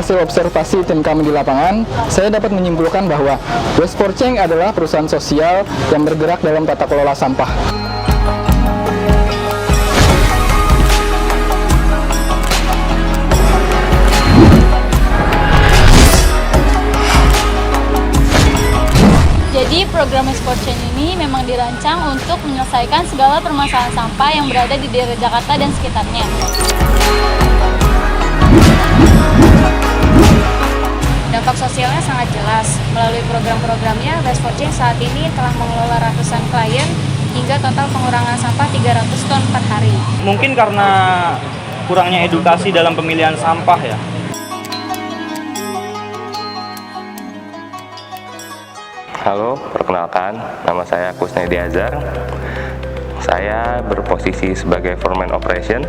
hasil observasi tim kami di lapangan, saya dapat menyimpulkan bahwa Waste for Change adalah perusahaan sosial yang bergerak dalam tata kelola sampah. Jadi program Waste for Change ini memang dirancang untuk menyelesaikan segala permasalahan sampah yang berada di daerah Jakarta dan sekitarnya. Dampak sosialnya sangat jelas. Melalui program-programnya, Waste for Change saat ini telah mengelola ratusan klien hingga total pengurangan sampah 300 ton per hari. Mungkin karena kurangnya edukasi dalam pemilihan sampah ya. Halo, perkenalkan, nama saya Kusnedi Azhar. Saya berposisi sebagai Foreman Operation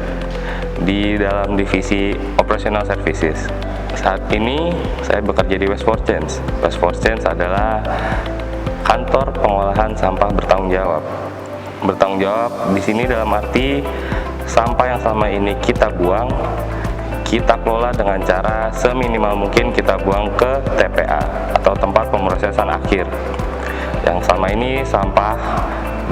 di dalam divisi Operational Services. Saat ini saya bekerja di Waste for Change. Waste for Change adalah kantor pengolahan sampah bertanggung jawab. Bertanggung jawab di sini dalam arti sampah yang selama ini kita buang, kita kelola dengan cara seminimal mungkin kita buang ke TPA atau tempat pemrosesan akhir. Yang selama ini sampah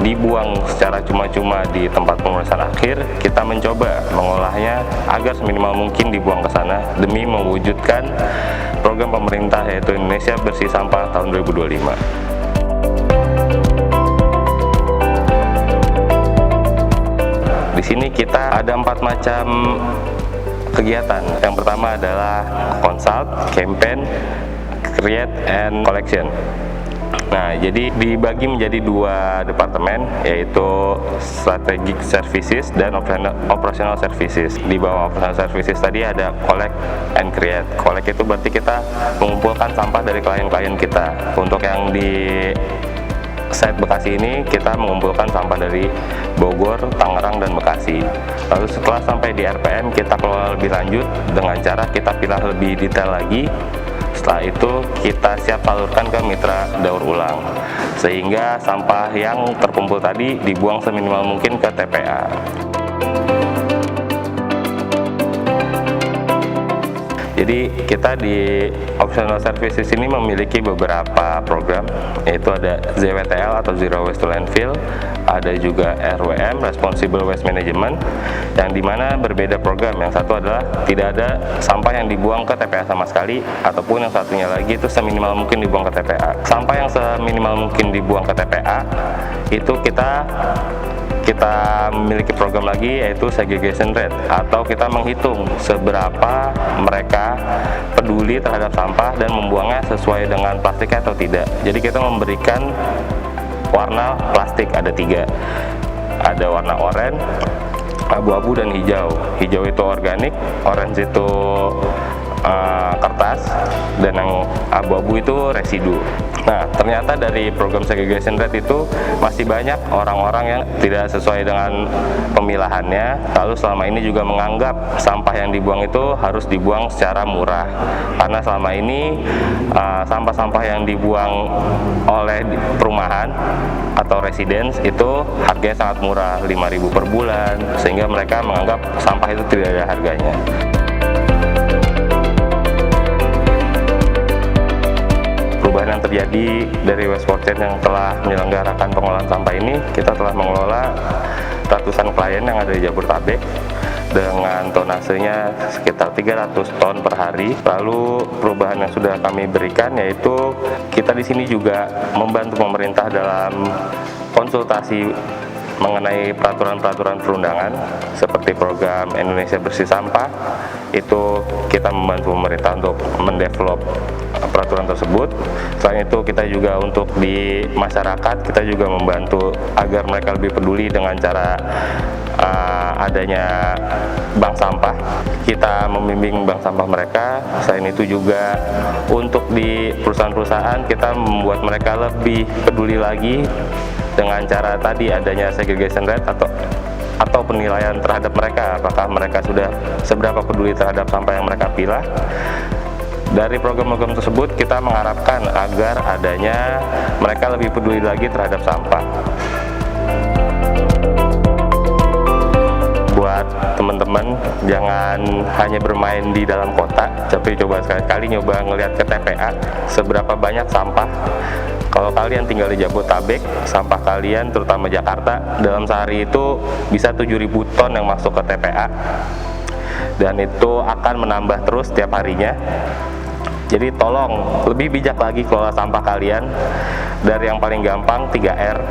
dibuang secara cuma-cuma di tempat pemrosesan akhir, kita mencoba mengolahnya agar seminimal mungkin dibuang ke sana demi mewujudkan program pemerintah yaitu Indonesia Bersih Sampah tahun 2025. Di sini kita ada 4 macam kegiatan. Yang pertama adalah consult, campaign, create, and collection. Nah, jadi dibagi menjadi 2 departemen, yaitu strategic services dan operational services. Di bawah operational services tadi ada collect and create. Collect itu berarti kita mengumpulkan sampah dari klien-klien kita. Untuk yang di site Bekasi ini kita mengumpulkan sampah dari Bogor, Tangerang, dan Bekasi. Lalu setelah sampai di RPM kita kelola lebih lanjut dengan cara kita pilah lebih detail lagi. Setelah itu kita siap salurkan ke mitra daur ulang sehingga sampah yang terkumpul tadi dibuang seminimal mungkin ke TPA. Jadi kita di Operational Services ini memiliki beberapa program, yaitu ada ZWTL atau Zero Waste to Landfill, ada juga RWM, Responsible Waste Management, yang dimana berbeda program. Yang satu adalah tidak ada sampah yang dibuang ke TPA sama sekali, ataupun yang satunya lagi itu seminimal mungkin dibuang ke TPA. Sampah yang seminimal mungkin dibuang ke TPA itu kita memiliki program lagi, yaitu segregation rate, atau kita menghitung seberapa mereka peduli terhadap sampah dan membuangnya sesuai dengan plastiknya atau tidak. Jadi kita memberikan warna plastik ada 3, ada warna oranye, abu-abu, dan hijau. Hijau itu organik, orange itu kertas, dan yang abu-abu itu residu. Nah, ternyata dari program segregation rate itu masih banyak orang-orang yang tidak sesuai dengan pemilahannya, lalu selama ini juga menganggap sampah yang dibuang itu harus dibuang secara murah, karena selama ini sampah-sampah yang dibuang oleh perumahan atau residence itu harganya sangat murah, 5.000 per bulan, sehingga mereka menganggap sampah itu tidak ada harganya. Perubahan yang terjadi dari Waste for Change yang telah menyelenggarakan pengolahan sampah ini, kita telah mengelola ratusan klien yang ada di Jabodetabek dengan tonasenya sekitar 300 ton per hari. Lalu perubahan yang sudah kami berikan yaitu kita di sini juga membantu pemerintah dalam konsultasi mengenai peraturan-peraturan perundangan seperti program Indonesia Bersih Sampah. Itu kita membantu pemerintah untuk mendevelop peraturan tersebut. Selain itu kita juga untuk di masyarakat kita juga membantu agar mereka lebih peduli dengan cara adanya bank sampah. Kita membimbing bank sampah mereka. Selain itu juga untuk di perusahaan-perusahaan kita membuat mereka lebih peduli lagi dengan cara tadi adanya segregation rate atau penilaian terhadap mereka, apakah mereka sudah seberapa peduli terhadap sampah yang mereka pilah. Dari program-program tersebut kita mengharapkan agar adanya mereka lebih peduli lagi terhadap sampah. buat teman-teman jangan hanya bermain di dalam kota, tapi coba sekali-kali nyoba ngelihat ke TPA seberapa banyak sampah. Kalau kalian tinggal di Jabodetabek, sampah kalian terutama Jakarta dalam sehari itu bisa 7.000 ton yang masuk ke TPA, dan itu akan menambah terus setiap harinya. Jadi tolong lebih bijak lagi kelola sampah kalian. Dari yang paling gampang 3R,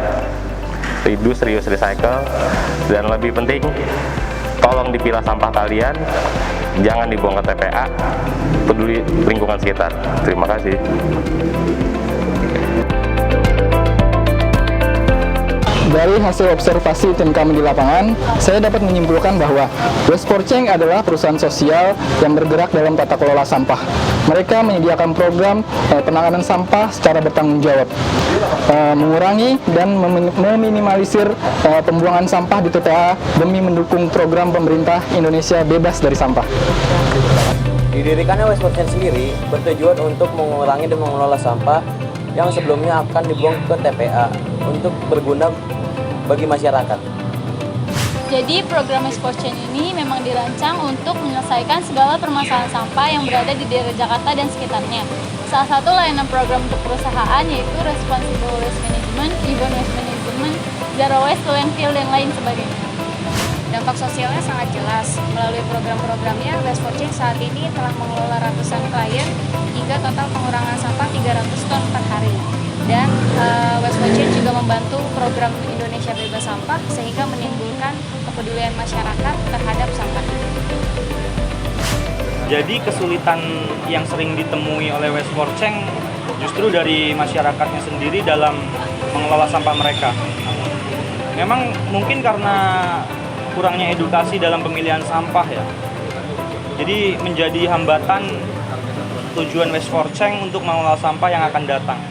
reduce, reuse, recycle, dan lebih penting tolong dipilah sampah kalian, jangan dibuang ke TPA, peduli lingkungan sekitar. Terima kasih. Dari hasil observasi tim kami di lapangan, saya dapat menyimpulkan bahwa Waste for Change adalah perusahaan sosial yang bergerak dalam tata kelola sampah. Mereka menyediakan program penanganan sampah secara bertanggung jawab, mengurangi dan meminimalisir pembuangan sampah di TPA demi mendukung program pemerintah Indonesia bebas dari sampah. Didirikannya Waste for Change sendiri bertujuan untuk mengurangi dan mengelola sampah yang sebelumnya akan dibuang ke TPA untuk berguna bagi masyarakat. Jadi program Waste for Change ini memang dirancang untuk menyelesaikan segala permasalahan sampah yang berada di daerah Jakarta dan sekitarnya. Salah satu layanan program untuk perusahaan yaitu Responsible Waste Management, Urban Waste Management, Zero Waste to Landfill, dan lain sebagainya. Dampak sosialnya sangat jelas. Melalui program-programnya, Waste for Change saat ini telah mengelola ratusan klien hingga total pengurangan sampah 300 ton per hari. Dan Waste for Change juga membantu program Indonesia Bebas Sampah sehingga menimbulkan kepedulian masyarakat terhadap sampah. Jadi kesulitan yang sering ditemui oleh Waste for Change justru dari masyarakatnya sendiri dalam mengelola sampah mereka. Memang mungkin karena kurangnya edukasi dalam pemilihan sampah ya. Jadi menjadi hambatan tujuan Waste for Change untuk mengelola sampah yang akan datang.